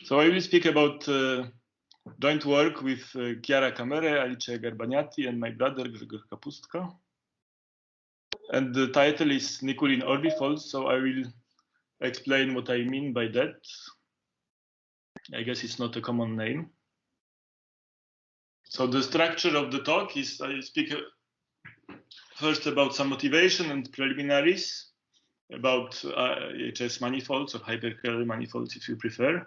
So I will speak about joint work with Chiara Camere, Alice Garbagnati, and my brother Michał Kapustka. And the title is Nikulin orbifolds, so I will explain what I mean by that. I guess it's not a common name. So the structure of the talk is I speak first about some motivation and preliminaries about HS manifolds or hyperkahler manifolds if you prefer.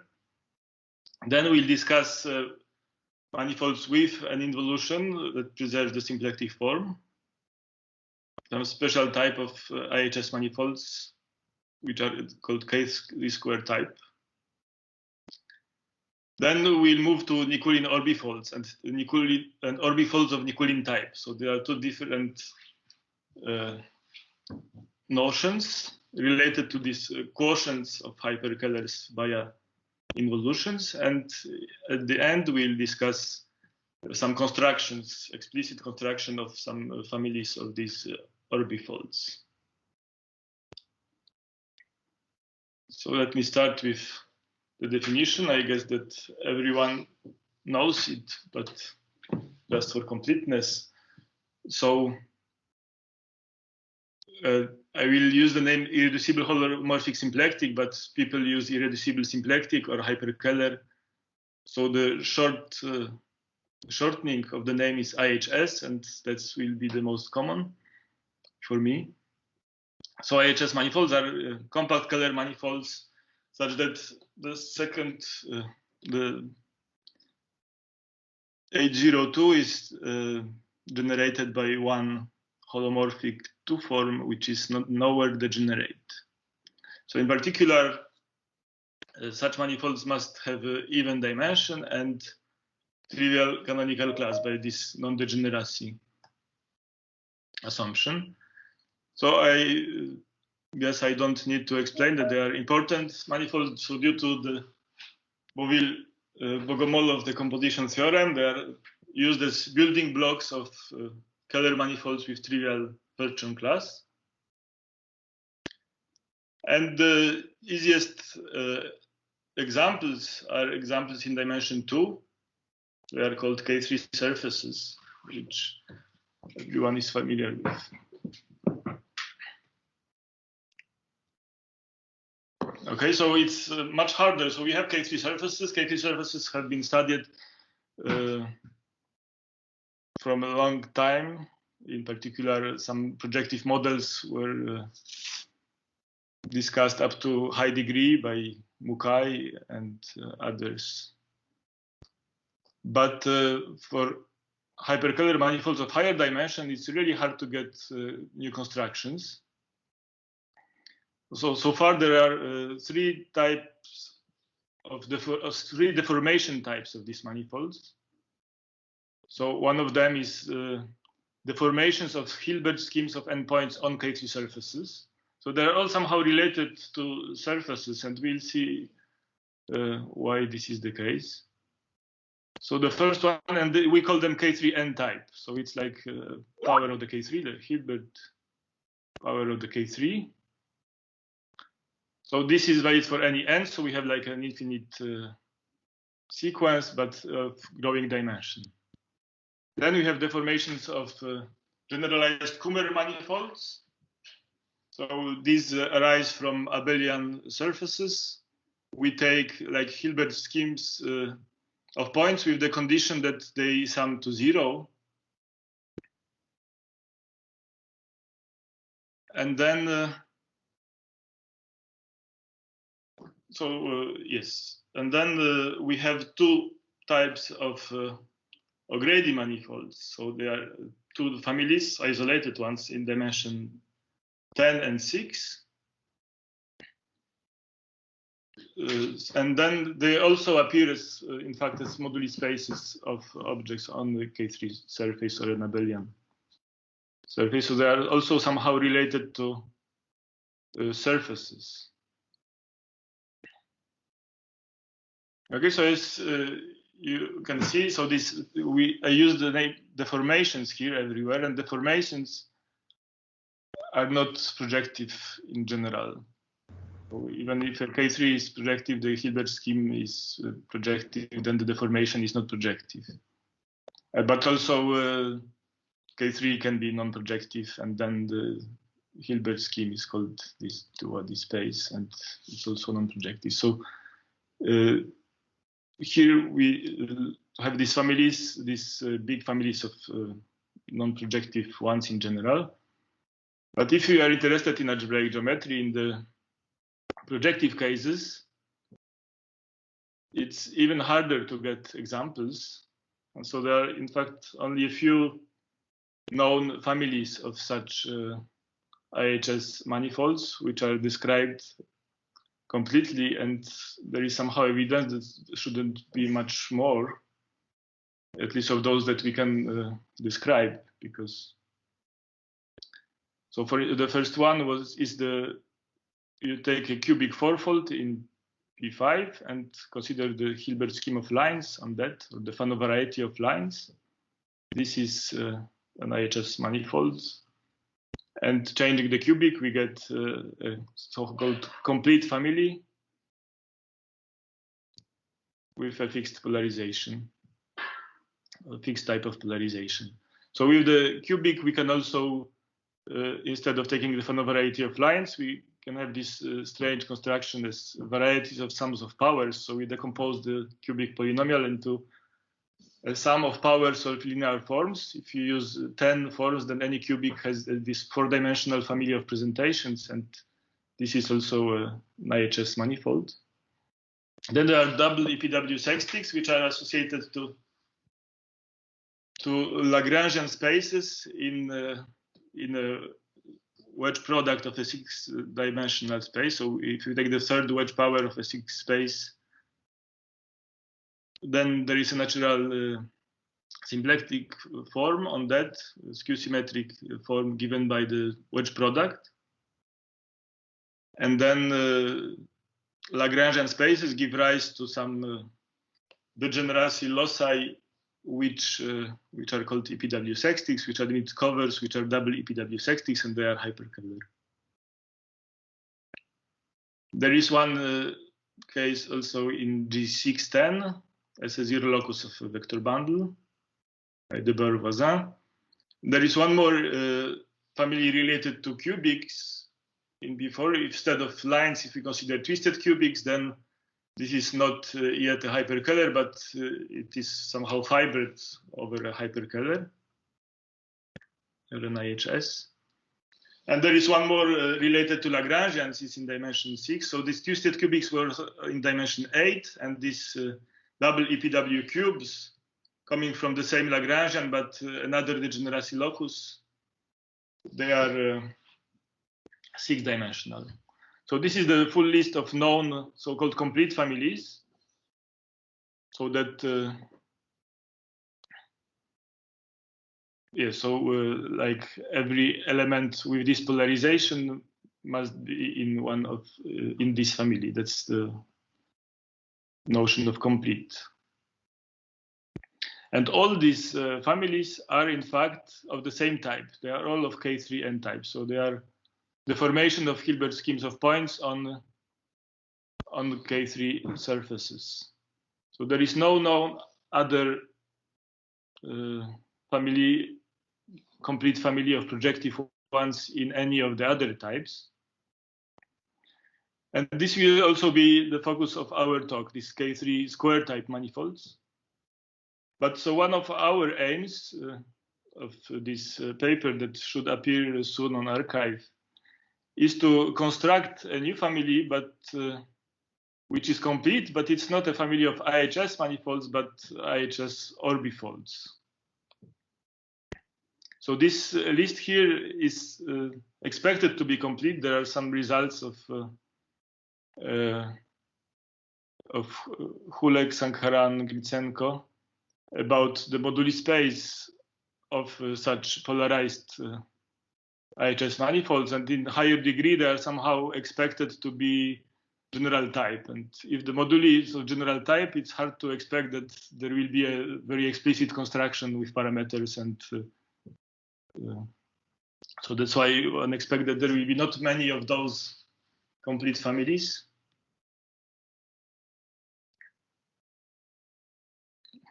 Then we'll discuss manifolds with an involution that preserves the symplectic form, some special type of IHS manifolds, which are called K3 type. Then we'll move to Nikulin orbifolds and orbifolds of Nikulin type. So there are two different notions related to these quotients of hyperkahlers via involutions, and at the end we'll discuss some constructions, explicit construction of some families of these orbifolds. So let me start with the definition. I guess that everyone knows it, but just for completeness. So I will use the name irreducible holomorphic symplectic, but people use irreducible symplectic or hyperkahler. So the shortening of the name is IHS, and that will be the most common for me. So IHS manifolds are compact Kahler manifolds, such that the second, the H02 is generated by one holomorphic 2 form, which is not nowhere degenerate. So in particular, such manifolds must have even dimension and trivial canonical class by this non-degeneracy assumption. So I guess I don't need to explain that they are important manifolds. So due to the Bogomolov decomposition theorem, they are used as building blocks of Kahler manifolds with trivial Perchon class. And the easiest examples are examples in dimension 2. They are called K3 surfaces, which everyone is familiar with. Okay, so it's much harder. So we have K3 surfaces. K3 surfaces have been studied from a long time. In particular, some projective models were discussed up to high degree by Mukai and others. But for hyperkahler manifolds of higher dimension, it's really hard to get new constructions. So far there are three deformation types of these manifolds. So one of them is deformations of Hilbert schemes of endpoints on K3 surfaces. So they're all somehow related to surfaces, and we'll see why this is the case. So the first one, and we call them K3n type. So it's like power of the K3, the Hilbert power of the K3. So this is valid for any n. So we have like an infinite sequence, but of growing dimension. Then we have deformations of generalized Camere manifolds. So these arise from abelian surfaces. We take like Hilbert schemes of points with the condition that they sum to 0. And then, yes. And then we have two types of O'Grady manifolds. So there are two families, isolated ones in dimension 10 and 6. And then they also appear as, in fact, as moduli spaces of objects on the K3 surface or an abelian surface. So they are also somehow related to surfaces. Okay, so as you can see, so this I use the name deformations here everywhere, and deformations are not projective in general. So even if a K3 is projective, the Hilbert scheme is projective, then the deformation is not projective. But also K3 can be non-projective, and then the Hilbert scheme is called this two-body space, and it's also non-projective. So here we have these families, these big families of non-projective ones in general. But if you are interested in algebraic geometry in the projective cases, it's even harder to get examples. And so there are, in fact, only a few known families of such IHS manifolds, which are described completely, and there is somehow evidence that there shouldn't be much more, at least of those that we can describe, because so for the first one you take a cubic fourfold in P5 and consider the Hilbert scheme of lines on that, or the Fano variety of lines. This is an IHS manifold. And changing the cubic, we get a so-called complete family with a fixed polarization, a fixed type of polarization. So with the cubic, we can also, instead of taking the Fano variety of lines, we can have this strange construction as varieties of sums of powers. So we decompose the cubic polynomial into a sum of powers of linear forms. If you use 10 forms, then any cubic has this four-dimensional family of presentations, and this is also an IHS manifold. Then there are double EPW sextics, which are associated to Lagrangian spaces in a wedge product of a six-dimensional space. So if you take the third wedge power of a six space, then there is a natural symplectic form on that, skew-symmetric form given by the wedge product. And then Lagrangian spaces give rise to some degeneracy loci, which are called EPW sextics, which admit covers, which are double EPW sextics, and they are hyperkahler. There is one case also in G610 as a zero locus of a vector bundle by de Boer-Voisin. There is one more family related to cubics in B4. Instead of lines, if we consider twisted cubics, then this is not yet a hyperkahler, but it is somehow fibered over a hyperkahler, or an IHS. And there is one more related to Lagrangians, it's in dimension 6. So these twisted cubics were in dimension 8, and these double EPW cubes coming from the same Lagrangian, but another degeneracy locus, they are six-dimensional. So this is the full list of known so-called complete families. So that, like every element with this polarization must be in this family. That's the notion of complete. And all these families are in fact of the same type. They are all of K3n type. So they are the formation of Hilbert schemes of points on K3 surfaces. So there is no known other complete family of projective ones in any of the other types. And this will also be the focus of our talk, this K3 square type manifolds. But so one of our aims of this paper that should appear soon on arXiv is to construct a new family, but which is complete, but it's not a family of IHS manifolds, but IHS orbifolds. So this list here is expected to be complete. There are some results of Hulek, Sankharan, Gritsenko about the moduli space of such polarized IHS manifolds, and in higher degree they are somehow expected to be general type. And if the moduli is of general type, it's hard to expect that there will be a very explicit construction with parameters, and so that's why one expects that there will be not many of those complete families.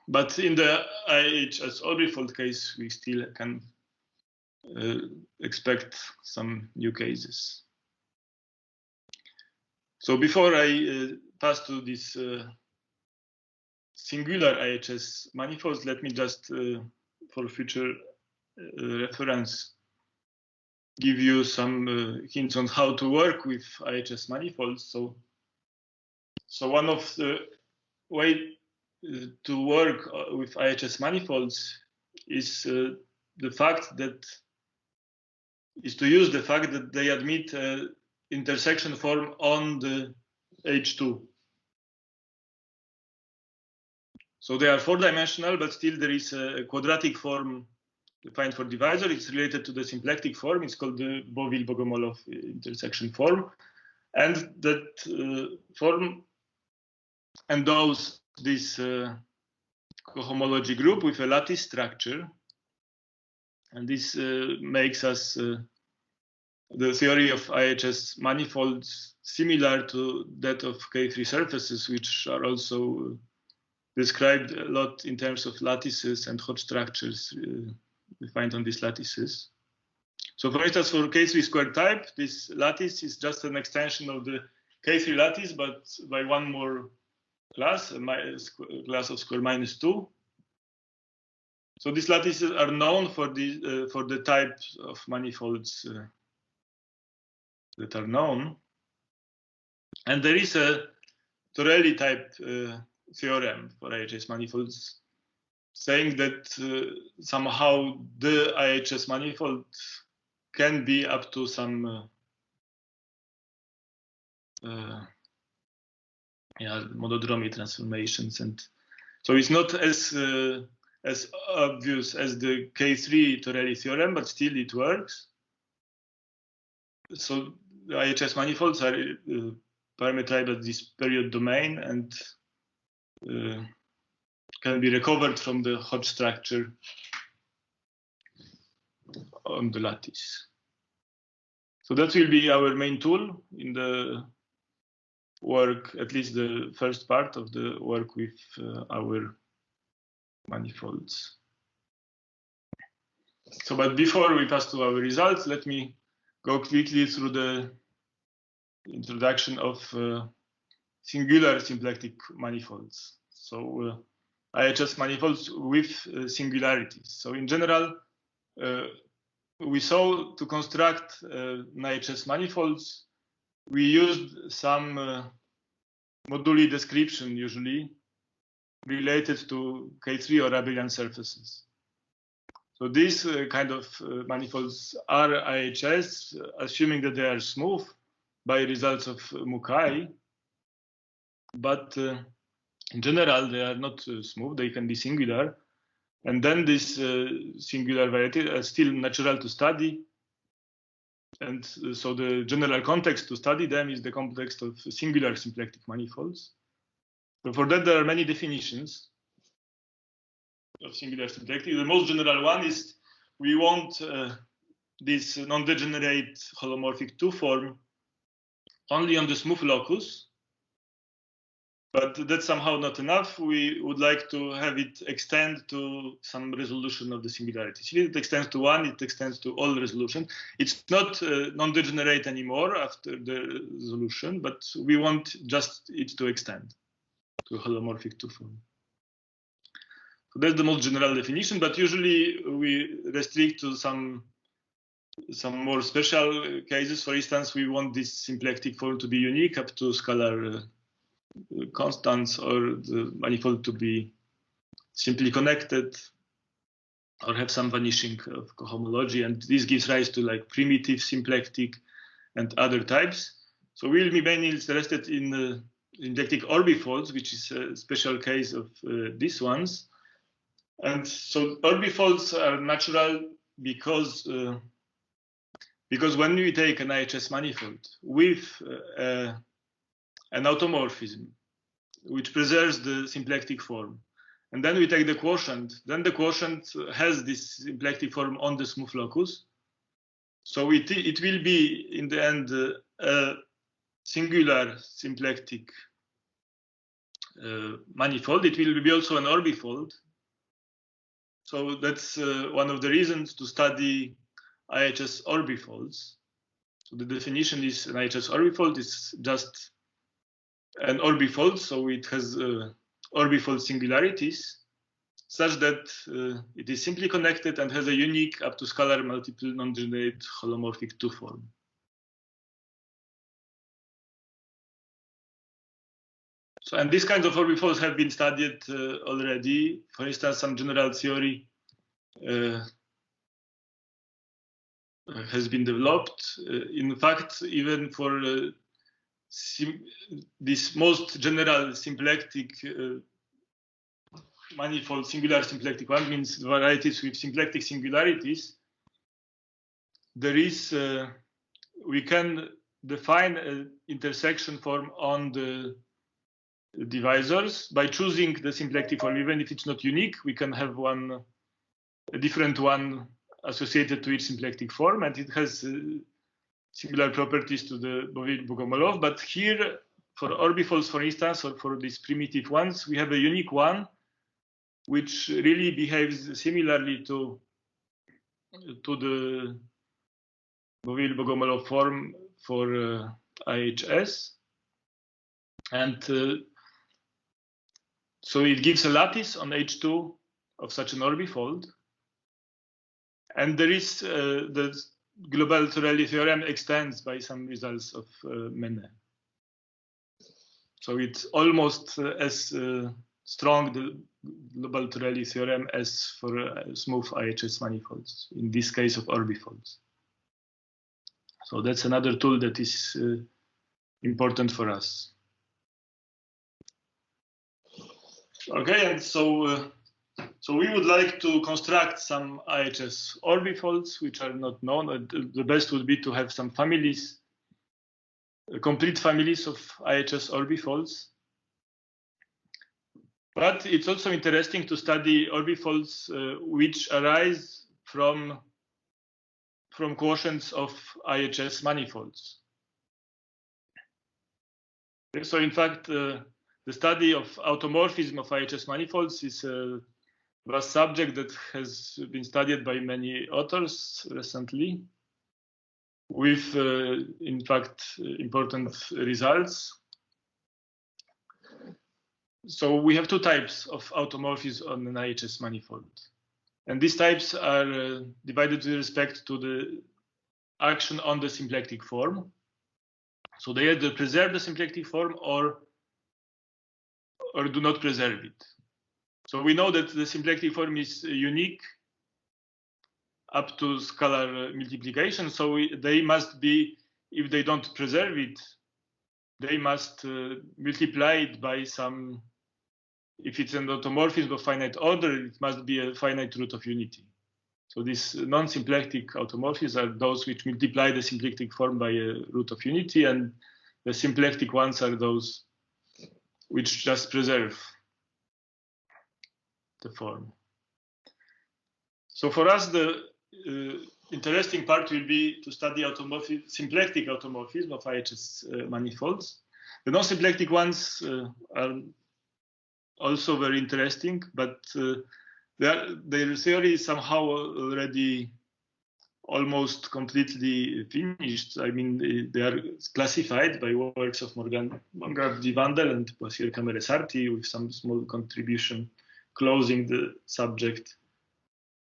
But in the IHS orbifold case, we still can expect some new cases. So before I pass to this singular IHS manifolds, let me just, for future reference, give you some hints on how to work with IHS manifolds. So one of the way to work with IHS manifolds is to use the fact that they admit intersection form on the H2. So they are 4-dimensional, but still there is a quadratic form defined for divisor. It's related to the symplectic form. It's called the Bovil-Bogomolov intersection form. And that form endows this cohomology group with a lattice structure. And this makes us the theory of IHS manifolds similar to that of K3 surfaces, which are also described a lot in terms of lattices and hot structures defined on these lattices. So for instance, for K3 square type, this lattice is just an extension of the K3 lattice, but by one more class, a class of square minus 2. So these lattices are known for the type of manifolds that are known. And there is a Torelli type theorem for IHS manifolds saying that somehow the IHS manifold can be up to some monodromy transformations, and so it's not as obvious as the K3 Torelli theorem, but still it works. So the IHS manifolds are parameterized at this period domain and can be recovered from the hot structure on the lattice. So that will be our main tool in the work, at least the first part of the work with our manifolds. So, but before we pass to our results, let me go quickly through the introduction of singular symplectic manifolds. So IHS manifolds with singularities. So in general, we saw to construct IHS manifolds, we used some moduli description usually related to K3 or abelian surfaces. So these kind of manifolds are IHS, assuming that they are smooth by results of Mukai, but in general they are not smooth, they can be singular. And then this singular variety are still natural to study. And so the general context to study them is the context of singular symplectic manifolds. So for that, there are many definitions of singular symplectic. The most general one is we want this non-degenerate holomorphic 2 form only on the smooth locus. But that's somehow not enough. We would like to have it extend to some resolution of the singularity. If it extends to 1, it extends to all resolution. It's not non-degenerate anymore after the resolution, but we want just it to extend to a holomorphic 2 form. So that's the most general definition, but usually we restrict to some more special cases. For instance, we want this symplectic form to be unique up to scalar constants, or the manifold to be simply connected, or have some vanishing of cohomology, and this gives rise to like primitive symplectic and other types. So we'll be mainly interested in symplectic orbifolds, which is a special case of these ones. And so orbifolds are natural because when we take an IHS manifold with an automorphism which preserves the symplectic form, and then we take the quotient, then the quotient has this symplectic form on the smooth locus. So it will be in the end singular symplectic manifold, it will be also an orbifold. So that's one of the reasons to study IHS orbifolds. So the definition is an IHS orbifold is just an orbifold, so it has orbifold singularities such that it is simply connected and has a unique up to scalar multiple non-degenerate holomorphic 2 form. So, and these kinds of orbifolds have been studied already. For instance, some general theory has been developed. In fact, even for this most general symplectic manifold, singular symplectic one means varieties with symplectic singularities. There is, we can define an intersection form on the divisors by choosing the symplectic form. Even if it's not unique, we can have a different one associated to each symplectic form, and it has similar properties to the Bogomolov. But here, for orbifolds, for instance, or for these primitive ones, we have a unique one which really behaves similarly to the Bogomolov form for IHS. And so it gives a lattice on H2 of such an orbifold. And there is the global Torelli theorem extends by some results of Mene. So it's almost as strong, the global Torelli theorem, as for smooth IHS manifolds, in this case of orbifolds. So that's another tool that is important for us. Okay, and so we would like to construct some IHS orbifolds which are not known. The best would be to have some families, complete families of IHS orbifolds. But it's also interesting to study orbifolds which arise from quotients of IHS manifolds. So in fact, the study of automorphism of IHS manifolds is a vast subject that has been studied by many authors recently, with, in fact, important results. So we have two types of automorphism on an IHS manifold. And these types are divided with respect to the action on the symplectic form. So they either preserve the symplectic form or do not preserve it. So we know that the symplectic form is unique up to scalar multiplication. So they must be, if they don't preserve it, they must multiply it by some. If it's an automorphism of finite order, it must be a finite root of unity. So these non-symplectic automorphisms are those which multiply the symplectic form by a root of unity, and the symplectic ones are those which just preserve the form. So for us, the interesting part will be to study symplectic automorphism of IHS manifolds. The non-symplectic ones are also very interesting, but their theory is somehow already almost completely finished. I mean, they are classified by works of Mongardi Vandel and Boissier Camere and Sarti, with some small contribution closing the subject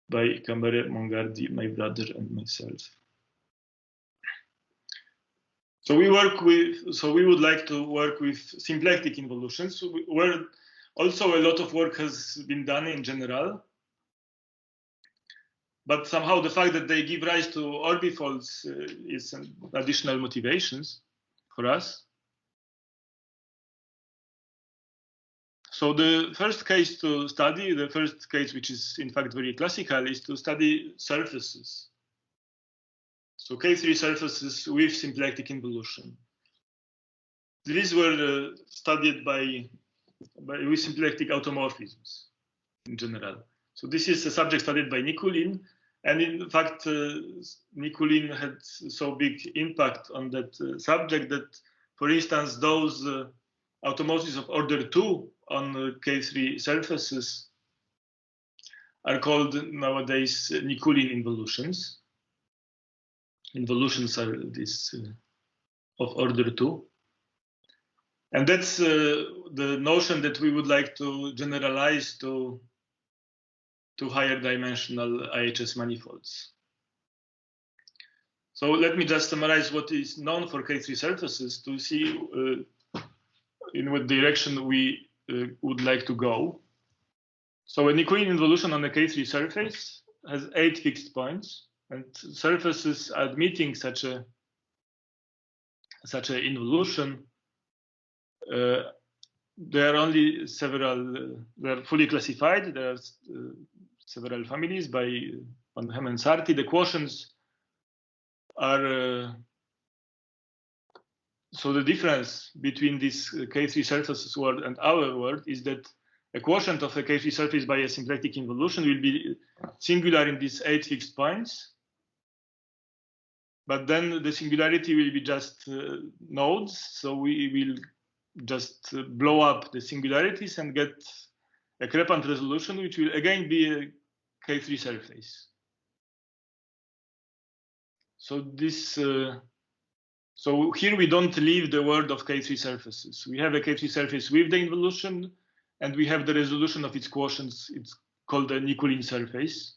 by Camere, Mongardi, my brother, and myself. So we would like to work with symplectic involutions, where also a lot of work has been done in general. But somehow the fact that they give rise to orbifolds is an additional motivations for us. So the first case to study, the first case which is in fact very classical, is to study surfaces. So K3 surfaces with symplectic involution. These were studied with symplectic automorphisms in general. So this is a subject studied by Nikulin. And in fact, Nikulin had so big impact on that subject that For instance, those automorphisms of order 2 on K3 surfaces are called nowadays Nikulin involutions. Involutions are this of order 2. And that's the notion that we would like to generalize to higher dimensional IHS manifolds. So let me just summarize what is known for K3 surfaces to see in what direction we would like to go. So a Nikulin involution on a K3 surface has 8 fixed points, and surfaces admitting such an involution, there are only several, they are fully classified. There are several families by Geemen and Sarti. The quotients are, so the difference between this K3 surfaces world and our world is that a quotient of a K3 surface by a symplectic involution will be singular in these 8 fixed points. But then the singularity will be just nodes. So we will just blow up the singularities and get a K3n resolution, which will again be a K3 surface. So this, so here we don't leave the world of K3 surfaces. We have a K3 surface with the involution, and we have the resolution of its quotients. It's called a Nikulin surface.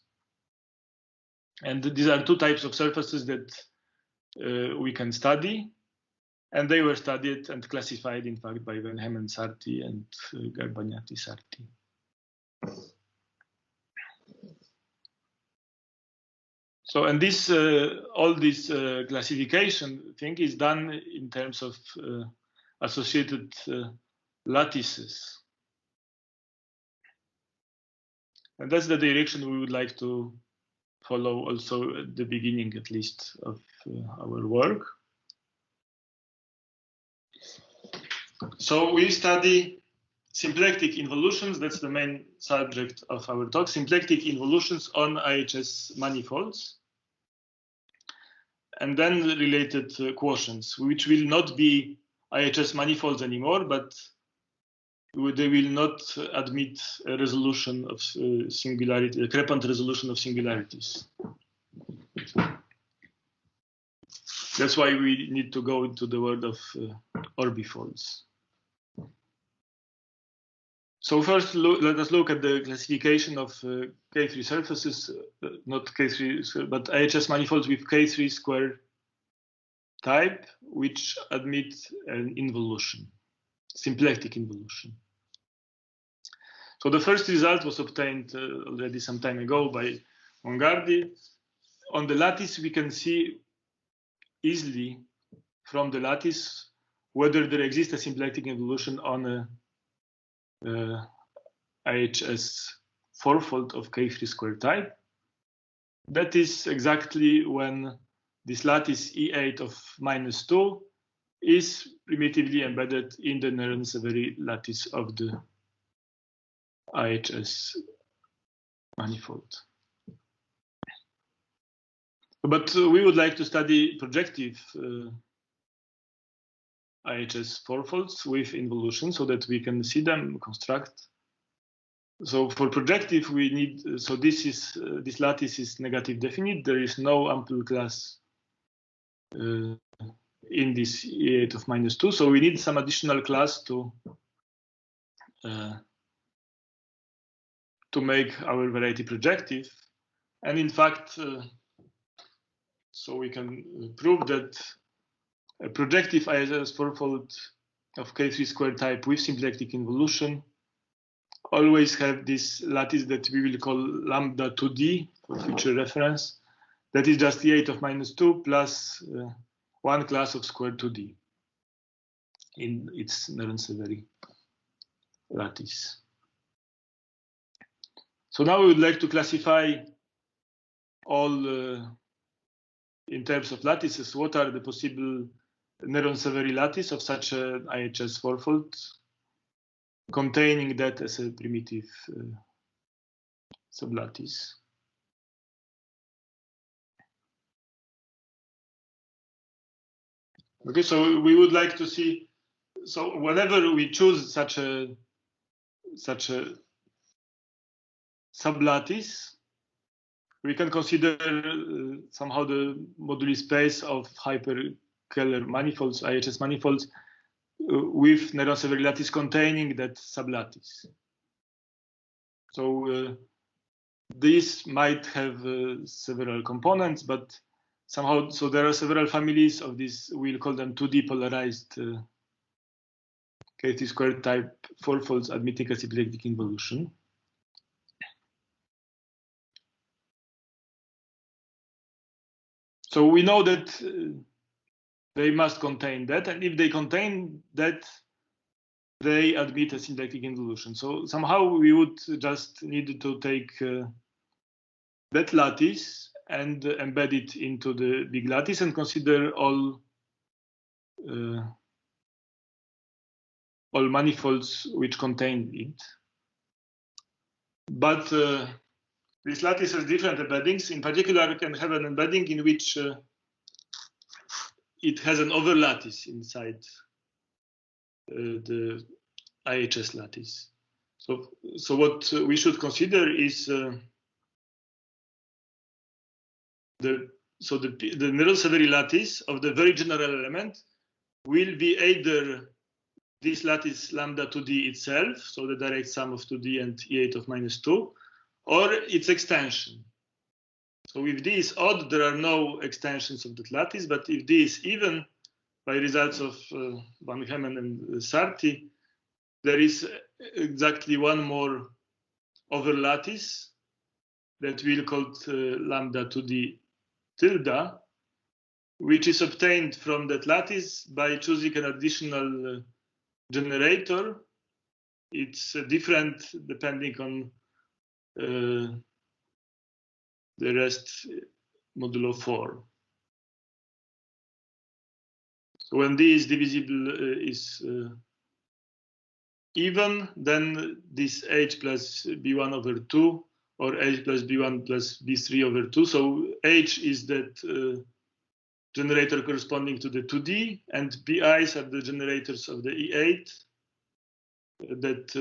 And these are two types of surfaces that we can study. And they were studied and classified, in fact, by Geemen and Sarti and Garbagnati Sarti. So, and this, all this classification thing is done in terms of associated lattices. And that's the direction we would like to follow also at the beginning, at least, of our work. So we study symplectic involutions. That's the main subject of our talk. Symplectic involutions on IHS manifolds. And then related quotients, which will not be IHS manifolds anymore, but they will not admit a resolution of singularity, a K3n resolution of singularities. That's why we need to go into the world of orbifolds. So first, let us look at the classification of K3 surfaces, not K3, but IHS manifolds with K3 square type, which admit an involution, symplectic involution. So the first result was obtained already some time ago by Mongardi. On the lattice, we can see easily from the lattice whether there exists a symplectic involution on a IHS fourfold of K3 square type. That is exactly when this lattice E8 of -2 is primitively embedded in the Néron-Severi lattice of the IHS manifold. But we would like to study projective IHS fourfolds with involution so that we can see them construct. So for projective, we need, so this is, this lattice is negative definite. There is no ample class in this E8 of -2. So we need some additional class to make our variety projective. And in fact, so we can prove that a projective IHS fourfold of K3 square type with symplectic involution always have this lattice that we will call lambda 2D for future reference. That is just the E8 of -2 plus one class of square 2D in its Néron-Severi lattice. So now we would like to classify all in terms of lattices. What are the possible Néron-Severi lattice of such an IHS fourfold containing that as a primitive sublattice? Okay, so we would like to see. So whenever we choose such a sublattice, we can consider somehow the moduli space of hyperkahler manifolds, IHS manifolds, with Néron-Severi lattice containing that sublattice. So this might have several components, but somehow, so there are several families of these, we'll call them 2D polarized K3 type fourfolds admitting a symplectic involution. So we know that they must contain that, and if they contain that, they admit a symplectic involution. So somehow we would just need to take that lattice and embed it into the big lattice and consider all manifolds which contain it. But this lattice has different embeddings. In particular, it can have an embedding in which it has an overlattice inside the IHS lattice. So what we should consider is the Néron-Severi lattice of the very general element will be either this lattice lambda 2D itself, so the direct sum of 2D and E8 of -2, or its extension. So if D is odd, there are no extensions of that lattice, but if D is even, by results of Van Geemen and Sarti, there is exactly one more overlattice that we'll call lambda 2D tilde, which is obtained from that lattice by choosing an additional generator. It's different depending on the rest modulo 4. So when D is divisible is even, then this H plus B1 over 2 or H plus B1 plus B3 over 2. So H is that generator corresponding to the 2D, and BIs are the generators of the E8 that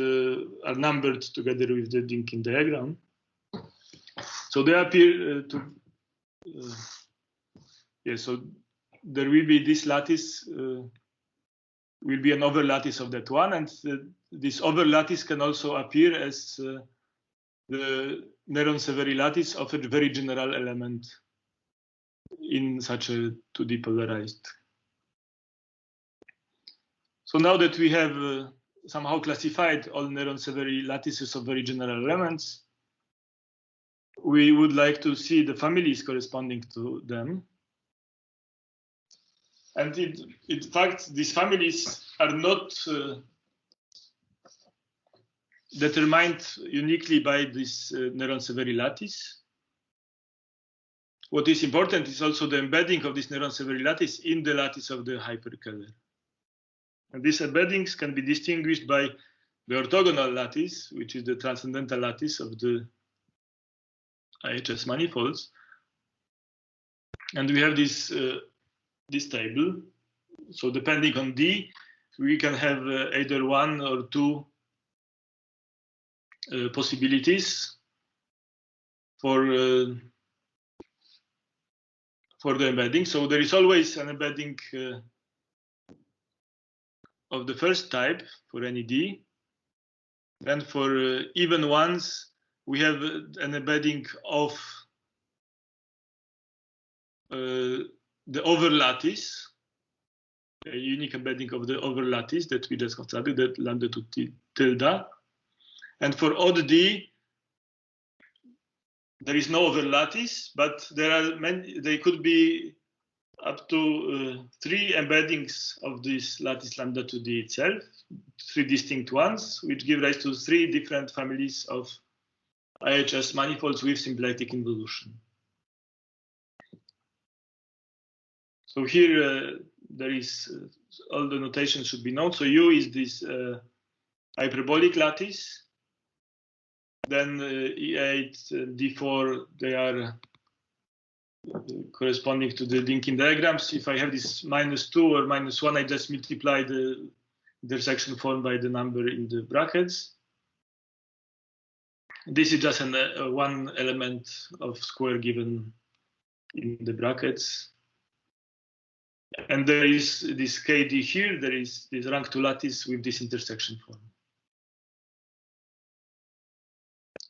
are numbered together with the Dynkin diagram. So they appear so there will be this lattice, will be an overlattice of that one, and this overlattice can also appear as the Néron-Severi lattice of a very general element in such a 2D polarized. So now that we have somehow classified all Néron-Severi lattices of very general elements, we would like to see the families corresponding to them. And in fact, these families are not determined uniquely by this Néron-Severi lattice. What is important is also the embedding of this Néron-Severi lattice in the lattice of the hyperkahler. And these embeddings can be distinguished by the orthogonal lattice, which is the transcendental lattice of the IHS manifolds. And we have this table. So depending on D, we can have either one or two possibilities for the embedding. So there is always an embedding of the first type for any D. And for even ones, we have an embedding of the overlattice, a unique embedding of the overlattice that we just constructed, that lambda 2 tilde. And for odd D, there is no overlattice, but there are many. They could be up to 3 embeddings of this lattice lambda 2D itself, 3 distinct ones, which give rise to 3 different families of IHS manifolds with symplectic involution. So here there is all the notation should be known. So U is this hyperbolic lattice. Then E8, D4, they are corresponding to the linking diagrams. If I have this -2 or -1, I just multiply the intersection formed by the number in the brackets. This is just one element of square given in the brackets. And there is this KD here, there is this rank 2 lattice with this intersection form.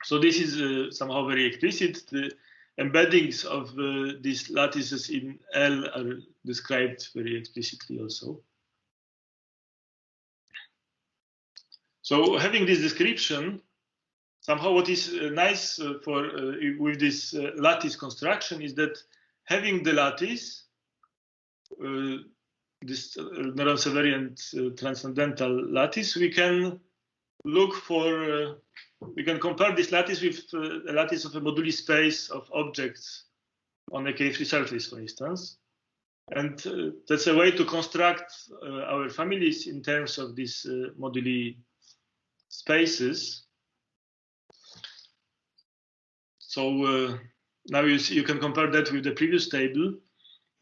So this is somehow very explicit. The embeddings of these lattices in L are described very explicitly also. So having this description, somehow what is nice with this lattice construction is that having the lattice, this non-covariant transcendental lattice, we can look for, we can compare this lattice with a lattice of a moduli space of objects on a K3 surface, for instance. And that's a way to construct our families in terms of these moduli spaces. So now you can compare that with the previous table.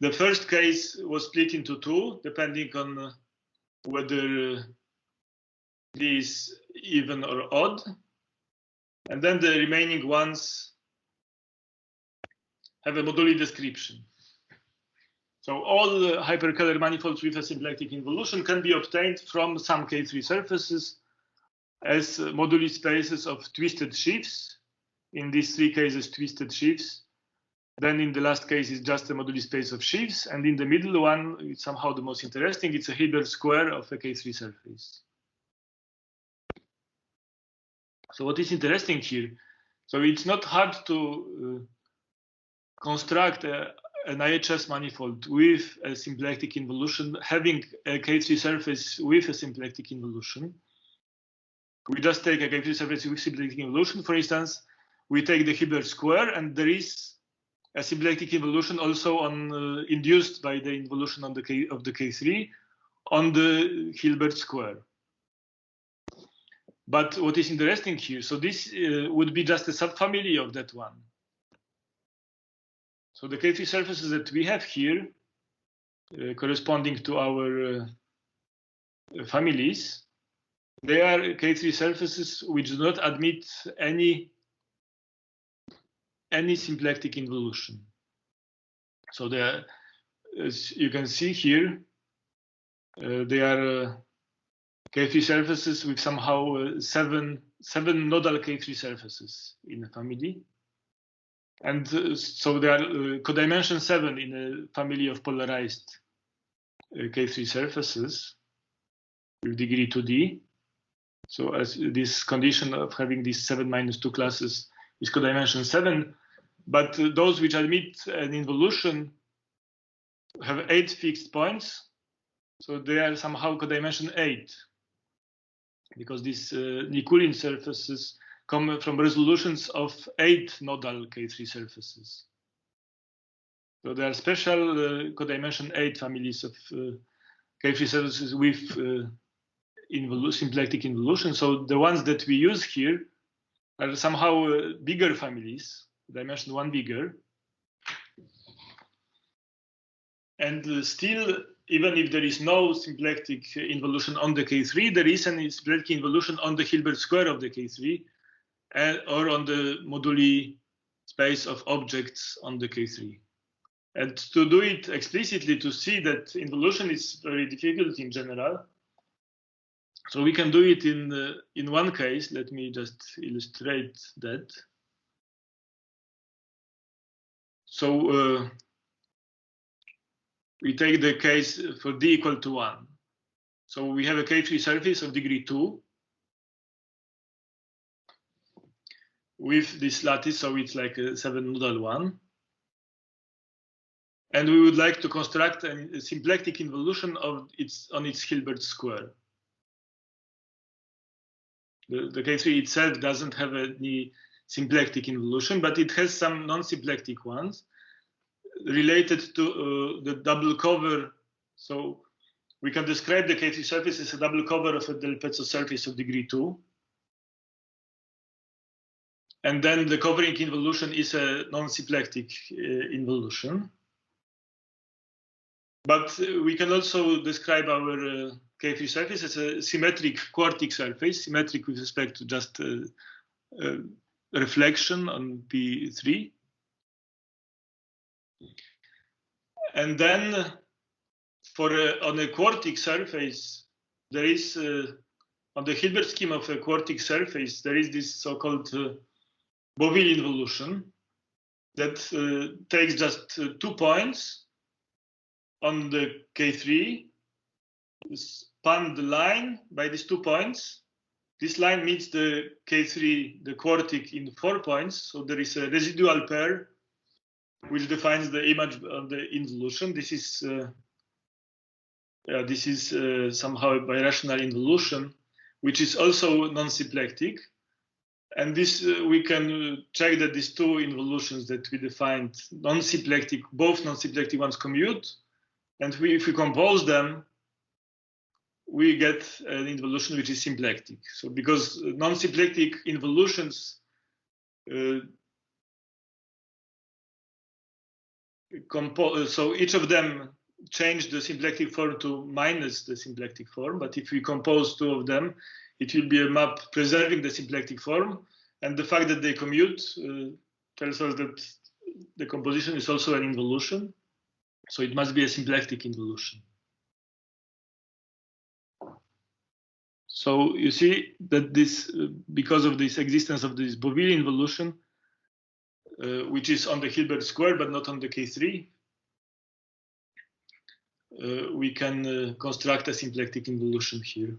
The first case was split into two, depending on whether D is even or odd. And then the remaining ones have a moduli description. So all hyperkahler manifolds with a symplectic involution can be obtained from some K3 surfaces as moduli spaces of twisted sheaves. In these three cases, twisted sheaves. Then in the last case, it's just a moduli space of sheaves. And in the middle one, it's somehow the most interesting. It's a Hilbert square of a K3 surface. So what is interesting here? So it's not hard to construct an IHS manifold with a symplectic involution, having a K3 surface with a symplectic involution. We just take a K3 surface with symplectic involution. For instance, we take the Hilbert square, and there is a symplectic involution also on induced by the involution on the of the K3 on the Hilbert square. But what is interesting here, so this would be just a subfamily of that one. So the K3 surfaces that we have here, corresponding to our families, they are K3 surfaces which do not admit any symplectic involution. So they are, as you can see here, they are K3 surfaces with somehow seven nodal K3 surfaces in a family. And so they are codimension 7 in a family of polarized K3 surfaces with degree 2D. So as this condition of having these 7 - 2 classes is codimension 7, but those which admit an involution have 8 fixed points. So they are somehow codimension 8, because these Nikulin surfaces come from resolutions of 8 nodal K3 surfaces. So there are special codimension 8 families of K3 surfaces with symplectic involution. So the ones that we use here are somehow bigger families, dimension 1 bigger. And still, even if there is no symplectic involution on the K3, there is an symplectic involution on the Hilbert square of the K3 or on the moduli space of objects on the K3. And to do it explicitly, to see that involution is very difficult in general, so we can do it in one case. Let me just illustrate that. So we take the case for D equal to 1. So we have a K3 surface of degree 2 with this lattice, so it's like a 7 nodal one. And we would like to construct a symplectic involution of on its Hilbert square. The K3 itself doesn't have any symplectic involution, but it has some non-symplectic ones related to the double cover. So we can describe the K3 surface as a double cover of a Del Pezzo surface of degree 2. And then the covering involution is a non-symplectic involution. But we can also describe our K3 surface as a symmetric quartic surface, symmetric with respect to just reflection on P3. And then on a quartic surface, there is, on the Hilbert scheme of a quartic surface, there is this so-called Bouville involution that takes just 2 points on the K3, span the line by these 2 points. This line meets the K3, the quartic, in 4 points. So there is a residual pair which defines the image of the involution. This is somehow a birational involution, which is also non-symplectic. And this we can check that these 2 involutions that we defined, non-symplectic, both non-symplectic ones commute. And if we compose them, we get an involution which is symplectic. So because non-symplectic involutions so each of them change the symplectic form to minus the symplectic form. But if we compose 2 of them, it will be a map preserving the symplectic form. And the fact that they commute tells us that the composition is also an involution. So it must be a symplectic involution. So you see that this, because of this existence of this Bouville involution, which is on the Hilbert square but not on the K3, we can construct a symplectic involution here,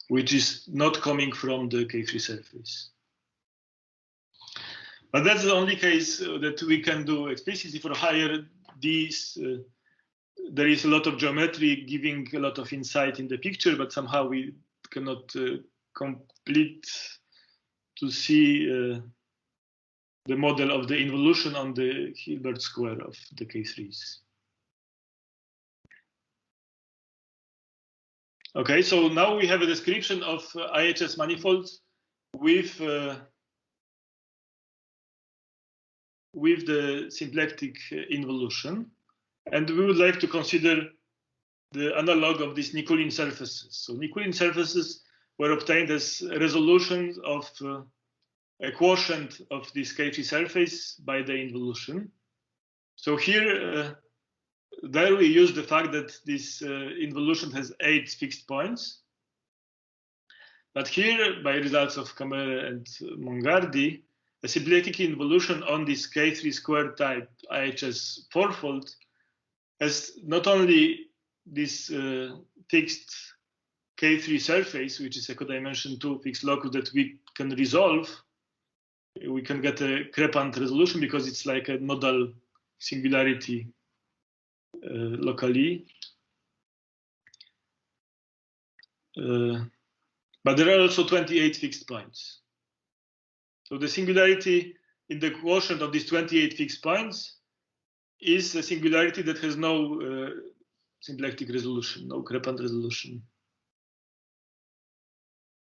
which is not coming from the K3 surface. But that's the only case that we can do explicitly. For higher Ds, there is a lot of geometry giving a lot of insight in the picture, but somehow we cannot complete to see the model of the involution on the Hilbert square of the K3s. Okay, so now we have a description of IHS manifolds with the symplectic involution, and we would like to consider the analog of these Nikulin surfaces. So Nikulin surfaces were obtained as resolutions of a quotient of this K3 surface by the involution. So here, there we use the fact that this involution has 8 fixed points. But here, by results of Camere and Mongardi, a symplectic involution on this K3 square type IHS fourfold has not only this fixed K3 surface, which is a codimension 2 fixed locus that we can resolve. We can get a K3n resolution because it's like a nodal singularity locally. But there are also 28 fixed points. So the singularity in the quotient of these 28 fixed points is a singularity that has no symplectic resolution, no K3n resolution.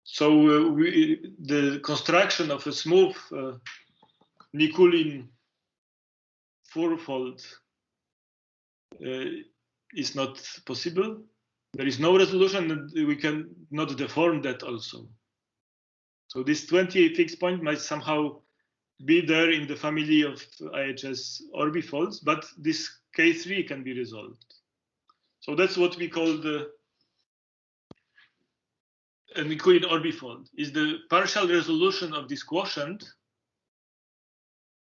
So the construction of a smooth Nikulin fourfold is not possible. There is no resolution, and we can not deform that also. So this 28 fixed point might somehow be there in the family of IHS orbifolds, but this K3 can be resolved. So that's what we call the Nikulin orbifold, is the partial resolution of this quotient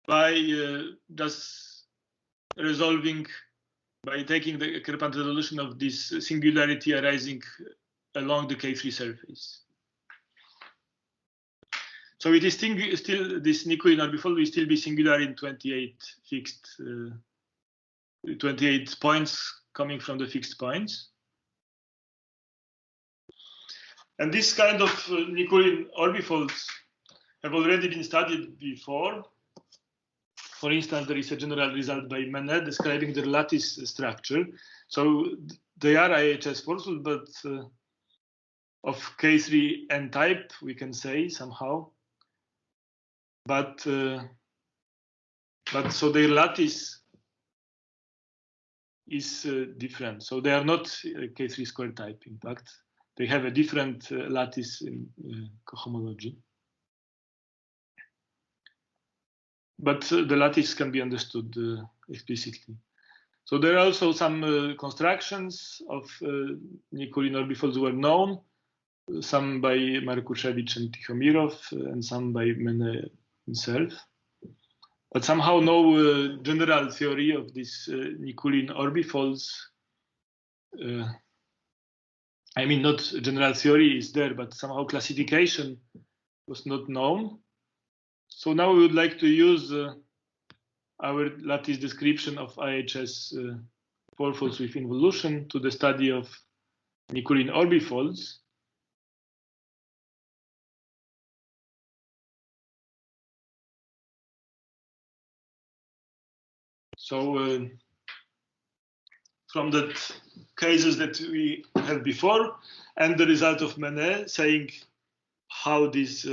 by just resolving, by taking the K3n resolution of this singularity arising along the K3 surface. So it is still this Nikulin orbifold will still be singular in 28 fixed, 28 points coming from the fixed points. And this kind of Nikulin orbifolds have already been studied before. For instance, there is a general result by Menet describing the lattice structure. So they are IHS fourfolds, but of K3n type, we can say somehow. but so their lattice is different. So they are not K3 square type. In fact, they have a different lattice in cohomology. But the lattice can be understood explicitly. So there are also some constructions of Nikulin orbifolds were known, some by Markuszewicz and Tichomirov, and some by Mene himself. But somehow no general theory of these Nikulin orbifolds. I mean, not general theory is there, but somehow classification was not known. So now we would like to use our lattice description of IHS fourfolds with involution to the study of Nikulin orbifolds. So from the cases that we have before and the result of Mene saying how this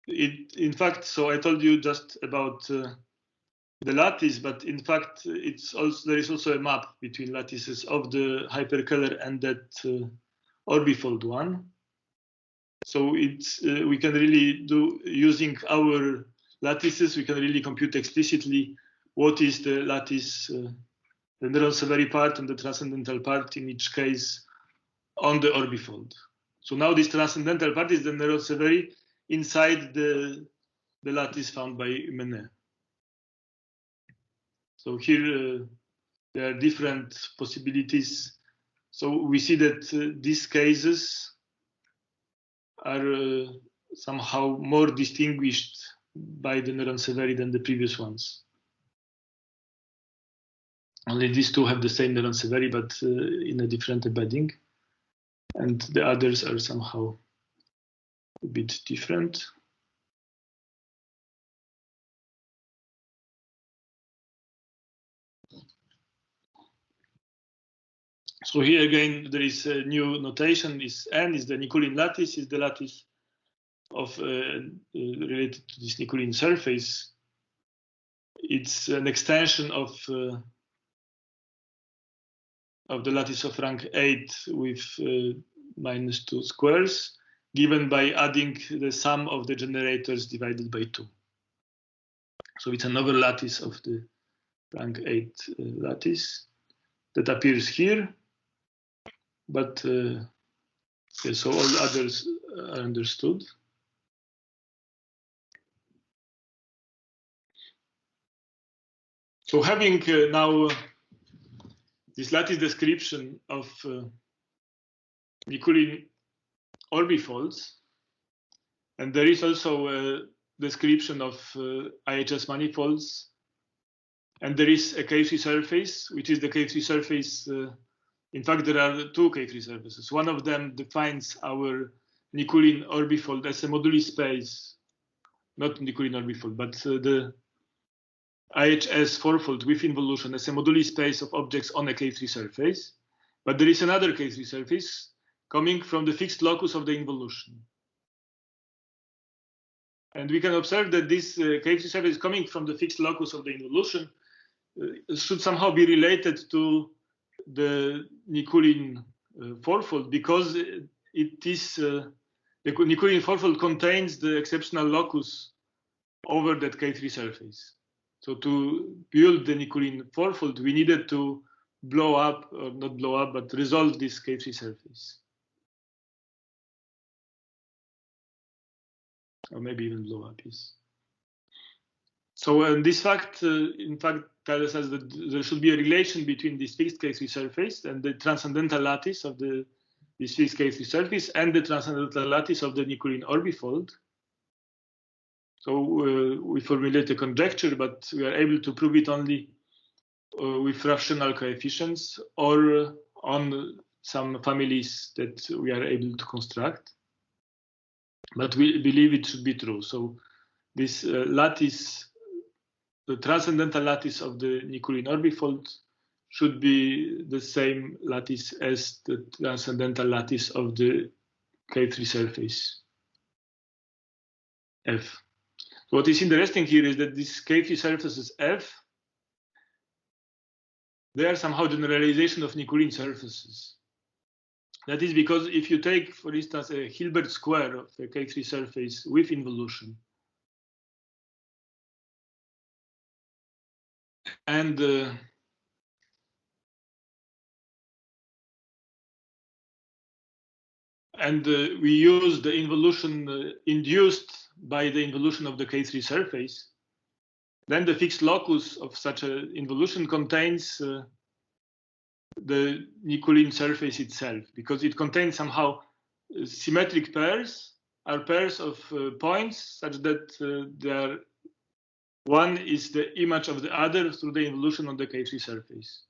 in fact, so I told you just about the lattice, but in fact it's also there is also a map between lattices of the hyperkahler and that orbifold one. So it's we can really do, using our lattices, we can really compute explicitly what is the lattice, the Néron-Severi part and the transcendental part in each case on the orbifold. So now this transcendental part is the Néron-Severi inside the lattice found by Mene. So here there are different possibilities. So we see that these cases are somehow more distinguished by the Néron-Severi than the previous ones. Only these two have the same Néron-Severi, but in a different embedding. And the others are somehow a bit different. So here again, there is a new notation. Is N is the Nikulin lattice, is the lattice of related to this Nikulin surface. It's an extension of the lattice of rank 8 with -2 squares, given by adding the sum of the generators divided by 2. So it's another lattice of the rank 8 lattice that appears here. But yeah, so all the others are understood. So having now this lattice description of Nikulin orbifolds, and there is also a description of IHS manifolds, and there is a K3 surface, which is the K3 surface. In fact, there are two K3 surfaces. One of them defines our Nikulin orbifold as a moduli space, not Nikulin orbifold, but the IHS fourfold with involution as a moduli space of objects on a K3 surface. But there is another K3 surface coming from the fixed locus of the involution. And we can observe that this K3 surface coming from the fixed locus of the involution should somehow be related to the Nikulin fourfold, because it is the Nikulin fourfold contains the exceptional locus over that K3 surface. So to build the Nikulin fourfold, we needed to blow up, or not blow up, but resolve this K3 surface. Or maybe even blow up, yes. So this fact, in fact, tells us that there should be a relation between this fixed K3 surface and the transcendental lattice of this fixed K3 surface and the transcendental lattice of the Nikulin orbifold. So we formulate a conjecture, but we are able to prove it only with rational coefficients or on some families that we are able to construct. But we believe it should be true. So this lattice, the transcendental lattice of the Nikulin orbifold, should be the same lattice as the transcendental lattice of the K3 surface. F. So what is interesting here is that these K3 surfaces F, they are somehow generalization of Nikulin surfaces. That is because if you take, for instance, a Hilbert square of a K3 surface with involution, and we use the involution induced by the involution of the K3 surface, then the fixed locus of such an involution contains the Nikulin surface itself, because it contains somehow symmetric pairs, are pairs of points such that they are, one is the image of the other through the involution on the K3 surface.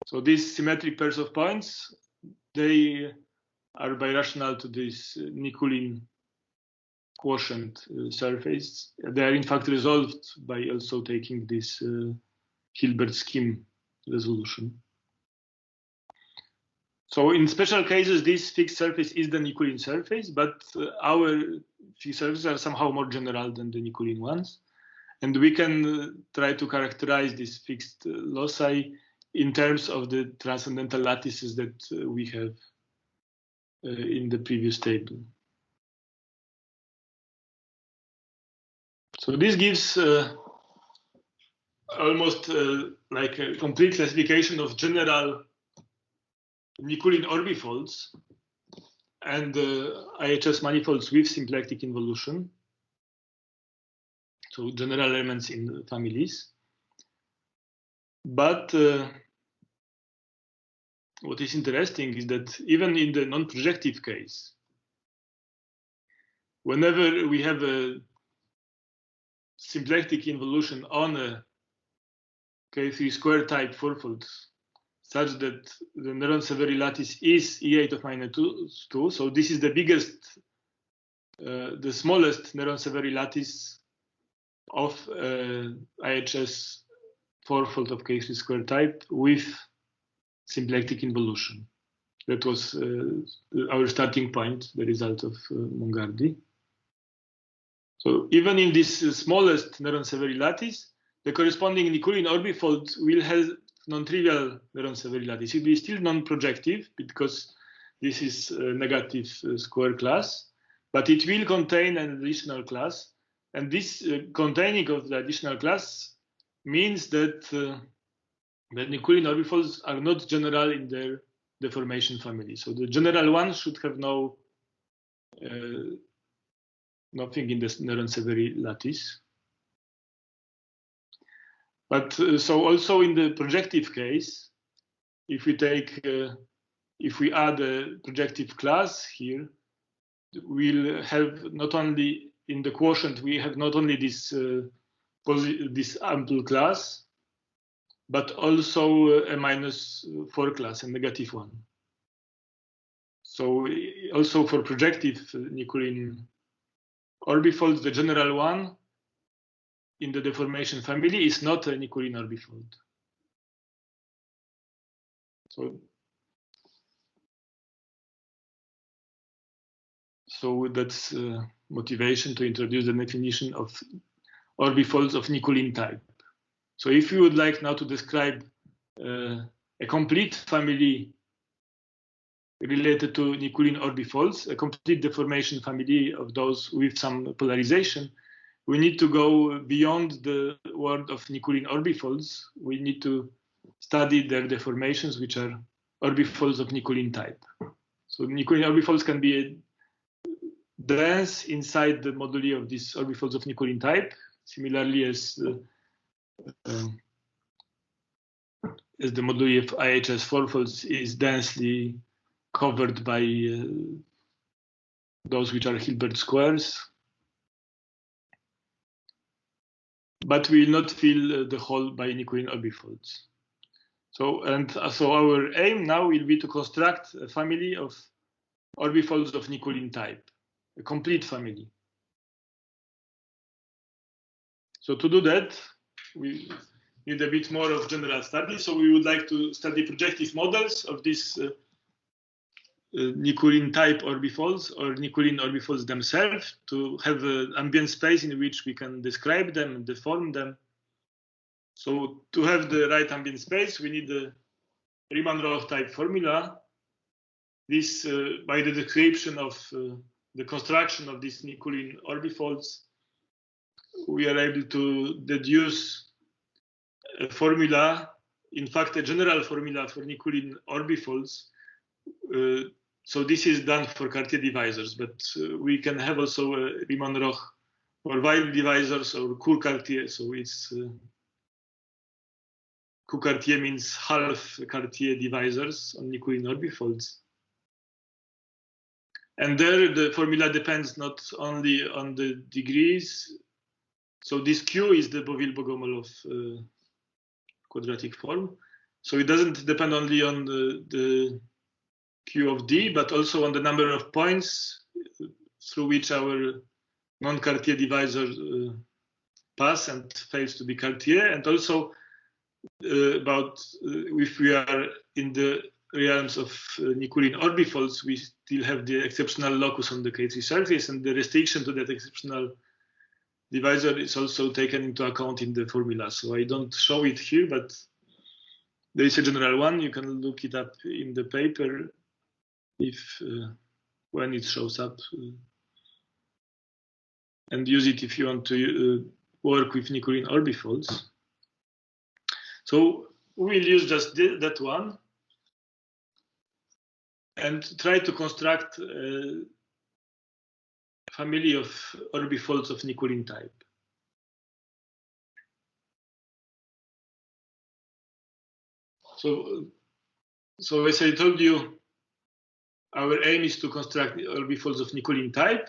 So these symmetric pairs of points, they are birational to this Nikulin quotient surface. They are in fact resolved by also taking this Hilbert scheme resolution. So in special cases, this fixed surface is the Nikulin surface, but our fixed surfaces are somehow more general than the Nikulin ones. And we can try to characterize these fixed loci in terms of the transcendental lattices that we have in the previous table. So this gives almost like a complete classification of general Nikulin orbifolds and IHS manifolds with symplectic involution. So general elements in families. But what is interesting is that even in the non-projective case, whenever we have a symplectic involution on a K3 square type fourfold such that the Néron-Severi lattice is E8 of -2, so this is the biggest, the smallest Néron-Severi lattice of IHS fourfold of K3 square type with symplectic involution. That was our starting point, the result of Mongardi. So even in this smallest Néron-Severi lattice, the corresponding Nikulin orbifold will have non-trivial Néron-Severi lattice. It will be still non-projective because this is a negative square class, but it will contain an additional class. And this containing of the additional class means that the Nikulin orbifolds are not general in their deformation family. So the general one should have no nothing in the Néron-Severi lattice. But so also in the projective case, if we take, if we add a projective class here, we'll have not only in the quotient, we have not only this this ample class, but also a -4 class, a negative one. So also for projective Nikulin orbifolds, the general one in the deformation family is not a Nikulin orbifold. So that's motivation to introduce the definition of orbifolds of Nikulin type. So if you would like now to describe a complete family related to Nikulin orbifolds, a complete deformation family of those with some polarization, we need to go beyond the world of Nikulin orbifolds. We need to study their deformations, which are orbifolds of Nikulin type. So Nikulin orbifolds can be dense inside the moduli of these orbifolds of Nikulin type, similarly as the moduli of IHS fourfolds is densely covered by those which are Hilbert squares. But we will not fill the whole by Nikulin orbifolds. So our aim now will be to construct a family of orbifolds of Nikulin type, a complete family. So to do that, we need a bit more of general study. So we would like to study projective models of this Nikulin type orbifolds or Nikulin orbifolds themselves to have an ambient space in which we can describe them and deform them. So to have the right ambient space, we need the Riemann-Roch type formula. This, by the description of the construction of these Nikulin orbifolds, we are able to deduce a formula, in fact, a general formula for Nikulin orbifolds. So this is done for Cartier divisors, but we can have also a Riemann-Roch or Weil divisors or Court-Cartier. So it's Court-Cartier means half Cartier divisors on Nikulin orbifolds. And there the formula depends not only on the degrees. So this Q is the Boville-Bogomolov quadratic form. So it doesn't depend only on the Q of D, but also on the number of points through which our non-Cartier divisor pass and fails to be Cartier, and also about if we are in the realms of Nikulin orbifolds, we still have the exceptional locus on the K3 surface, and the restriction to that exceptional divisor is also taken into account in the formula. So I don't show it here, but there is a general one. You can look it up in the paper if when it shows up, and use it if you want to work with Nikulin orbifolds. So we'll use just that one and try to construct a family of orbifolds of Nikulin type. So as I told you, our aim is to construct orbifolds of Nikulin type,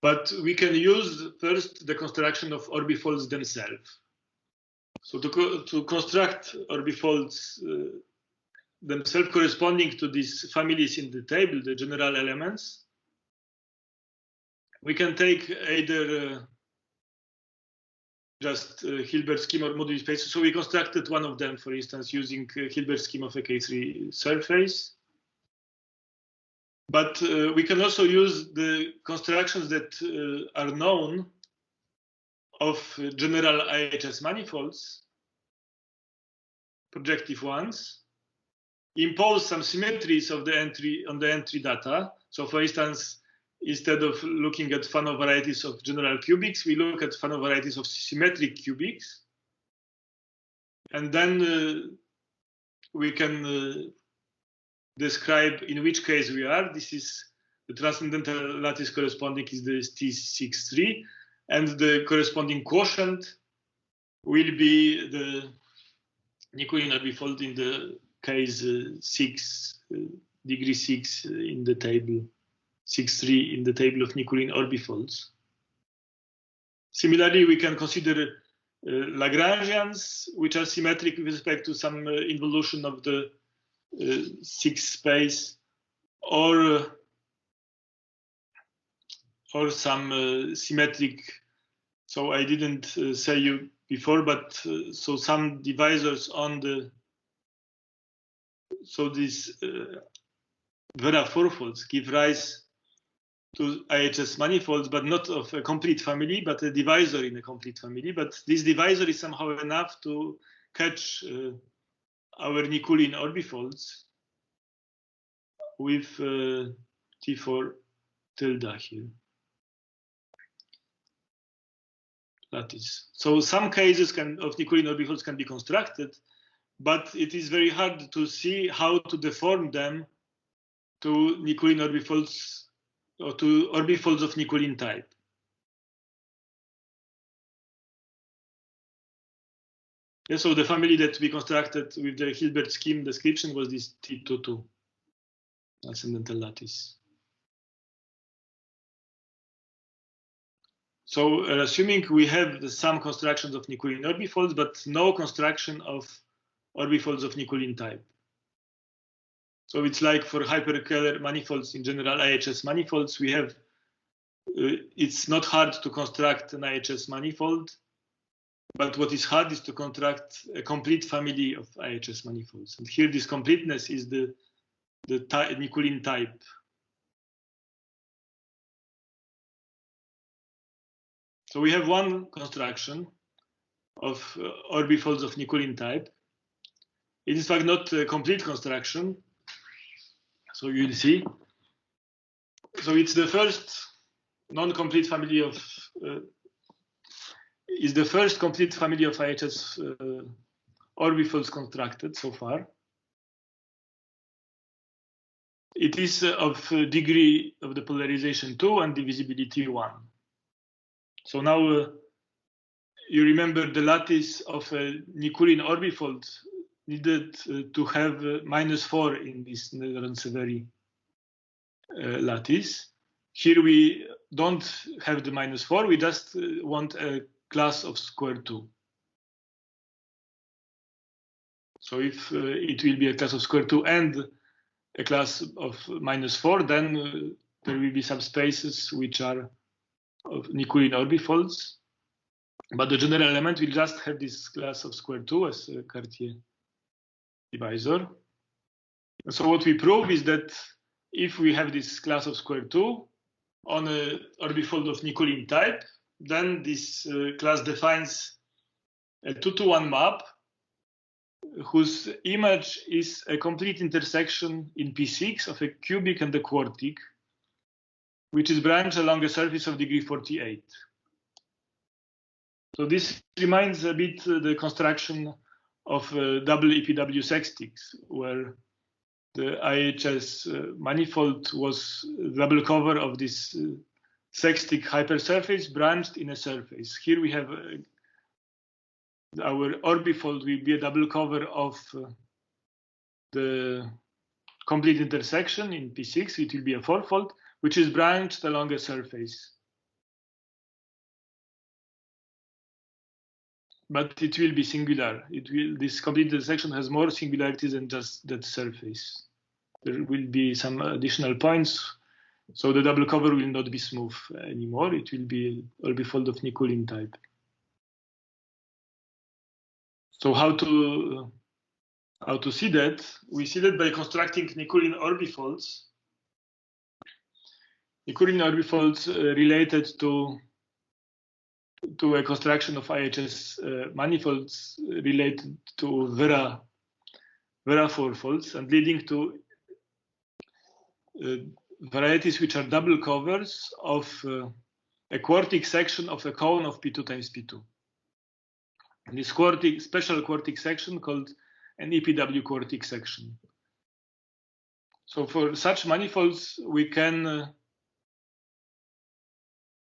but we can use first the construction of orbifolds themselves. So to construct orbifolds themselves corresponding to these families in the table, the general elements, we can take either just Hilbert scheme or moduli space. So we constructed one of them, for instance, using Hilbert scheme of a K3 surface. But we can also use the constructions that are known of general IHS manifolds, projective ones, impose some symmetries of the entry on the entry data. So for instance, instead of looking at Fano varieties of general cubics, we look at Fano varieties of symmetric cubics. And then we can describe in which case we are. This is the transcendental lattice corresponding is the T63, and the corresponding quotient will be the Nikulin orbifold in the case 6, degree 6 in the table, 6.3 in the table of Nikulin orbifolds. Similarly, we can consider Lagrangians, which are symmetric with respect to some involution of the 6 space, or some symmetric. So I didn't say you before, but so some divisors on the, so these Vera fourfolds give rise to IHS manifolds, but not of a complete family, but a divisor in a complete family. But this divisor is somehow enough to catch our Nikulin orbifolds with T4 tilde here. Lattice. So some cases of Nikulin orbifolds can be constructed, but it is very hard to see how to deform them to Nikulin orbifolds or to orbifolds of Nikulin type. Yeah, so the family that we constructed with the Hilbert scheme description was this T22 transcendental lattice. So assuming we have some constructions of Nikulin orbifolds, but no construction of orbifolds of Nikulin type. So it's like for hyperkahler manifolds in general, IHS manifolds, we have, it's not hard to construct an IHS manifold, but what is hard is to construct a complete family of IHS manifolds. And here this completeness is the the Nikulin type. So we have one construction of orbifolds of Nikulin type. It is in fact not a complete construction. So you'll see. So it's the first non-complete family of is the first complete family of IHS orbifolds constructed so far. It is of degree of the polarization 2 and divisibility 1. So now you remember the lattice of a Nikulin orbifold needed to have -4 in this Neron-Severi lattice. Here we don't have the -4, we just want a class of square 2. So if it will be a class of square 2 and a class of -4, then there will be subspaces which are of Nikulin orbifolds. But the general element will just have this class of square 2 as a Cartier divisor. So what we prove is that if we have this class of square 2 on an orbifold of Nikulin type, then this class defines a 2-to-1 map whose image is a complete intersection in P6 of a cubic and a quartic, which is branched along a surface of degree 48. So this reminds a bit the construction of double EPW sextics, where the IHS manifold was double cover of this sextic hypersurface branched in a surface. Here we have our orbifold will be a double cover of the complete intersection in P6. It will be a fourfold, which is branched along a surface. But it will be singular. This complete intersection has more singularities than just that surface. There will be some additional points, so the double cover will not be smooth anymore. It will be orbifold of Nikulin type. So how to see that? We see that by constructing Nikulin orbifolds. Nikulin orbifolds related to a construction of IHS manifolds related to Vera fourfolds and leading to varieties which are double covers of a quartic section of a cone of P2 times P2. And this special quartic section called an EPW quartic section. So for such manifolds, we can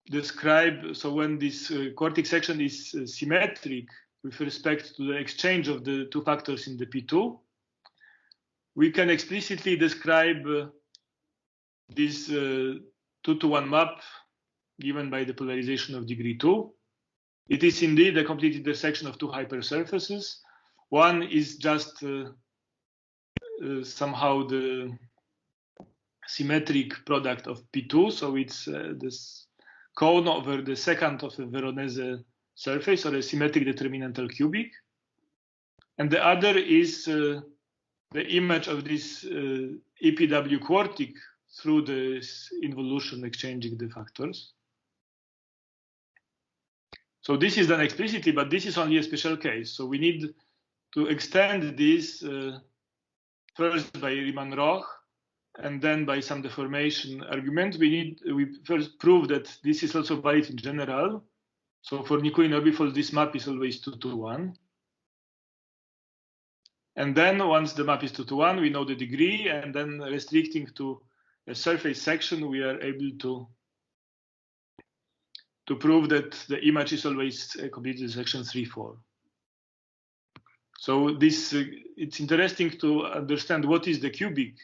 describe, so when this quartic section is symmetric with respect to the exchange of the two factors in the P2, we can explicitly describe this 2-to-1 map given by the polarization of degree 2. It is indeed a complete intersection of two hypersurfaces. One is just somehow the symmetric product of P2, so it's this cone over the secant of a Veronese surface, or a symmetric determinantal cubic. And the other is the image of this EPW quartic through this involution exchanging the factors. So this is done explicitly, but this is only a special case. So we need to extend this first by Riemann-Roch and then by some deformation argument. We first prove that this is also valid in general. So for Nikulin orbifolds, this map is always 2-to-1. And then once the map is 2-to-1, we know the degree, and then restricting to a surface section, we are able to prove that the image is always a complete intersection 3-4. So this it's interesting to understand what is the cubic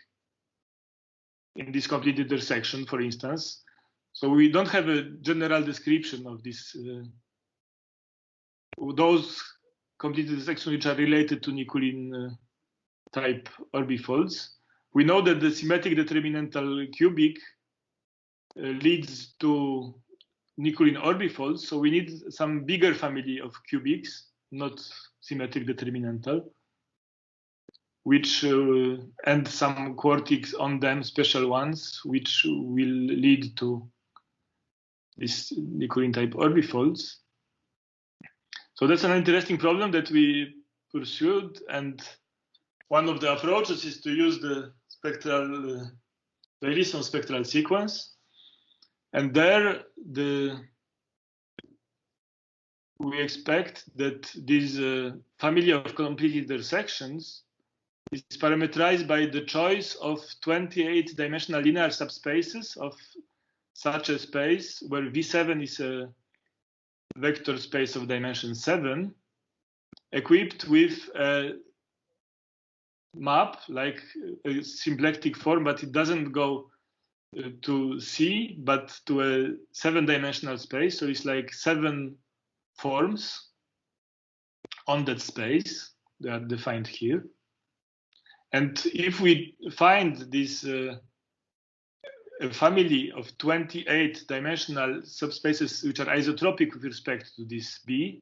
in this complete intersection, for instance. So we don't have a general description of this those complete intersections which are related to Nikulin type orbifolds. We know that the symmetric determinantal cubic leads to Nikulin orbifolds, so we need some bigger family of cubics, not symmetric determinantal. which and some quartics on them, special ones, which will lead to this Nikulin type orbifolds. So that's an interesting problem that we pursued, and one of the approaches is to use the spectral Rayleigh spectral sequence, and there we expect that this family of complete intersections is parameterized by the choice of 28-dimensional linear subspaces of such a space where V7 is a vector space of dimension 7, equipped with a map like a symplectic form, but it doesn't go to C, but to a 7-dimensional space. So it's like 7 forms on that space. They are defined here. And if we find this a family of 28-dimensional subspaces which are isotropic with respect to this B,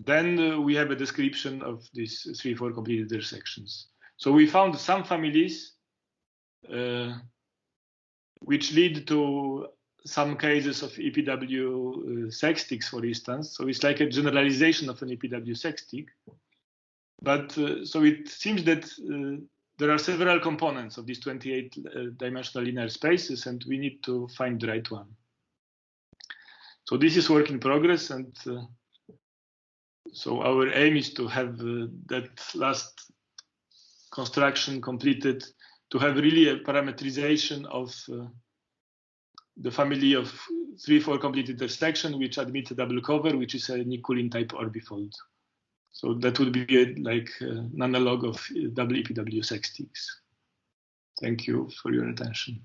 then we have a description of these 3-4 complete intersections. So we found some families which lead to some cases of EPW sextics, for instance. So it's like a generalization of an EPW sextic. But so it seems that there are several components of these 28-dimensional linear spaces, and we need to find the right one. So this is work in progress, and so our aim is to have that last construction completed, to have really a parameterization of the family of 3-4 complete intersection which admit a double cover, which is a Nikulin type orbifold. So that would be like an analog of double EPW sextics. Thank you for your attention.